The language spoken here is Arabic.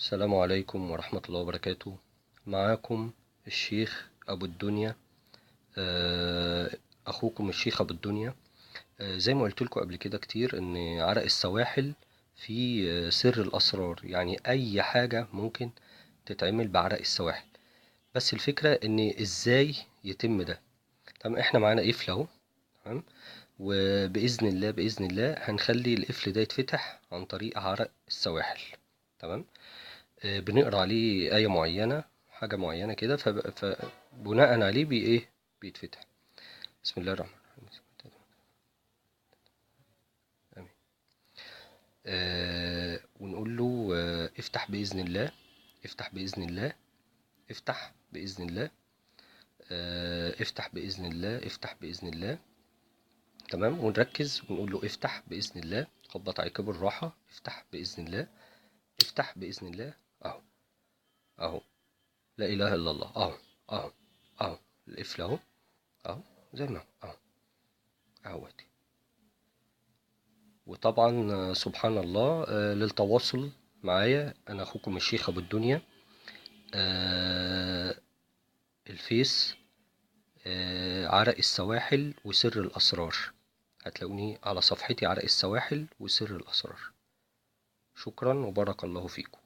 السلام عليكم ورحمة الله وبركاته. معاكم الشيخ أبو الدنيا، أخوكم الشيخ أبو الدنيا. زي ما قلت لكم قبل كده كتير إن عرق السواحل فيه سر الأسرار، يعني أي حاجة ممكن تتعمل بعرق السواحل، بس الفكرة إن إزاي يتم ده. تمام، إحنا معانا قفل أهو. تمام، وبإذن الله بإذن الله هنخلي القفل ده يتفتح عن طريق عرق السواحل. تمام، بنقرا عليه آية معينة، حاجة معينة كده، فبناء عليه بيتفتح. بسم الله الرحمن الرحيم. آمين. ونقول له افتح بإذن الله، افتح بإذن الله، افتح بإذن الله، افتح بإذن الله، افتح بإذن الله. تمام، ونركز ونقول له افتح بإذن الله، خبط عليه كده بالراحة، افتح بإذن الله، افتح بإذن الله. اهو اهو، لا إله إلا الله. اهو اهو اهو، القفل اهو، اهو زي ما هو اهو اهوت. وطبعا سبحان الله، للتواصل معايا انا اخوكم الشيخ ابو الدنيا، آه، الفيس عرق السواحل وسر الاسرار. هتلاقوني على صفحتي عرق السواحل وسر الاسرار. شكرا وبارك الله فيكم.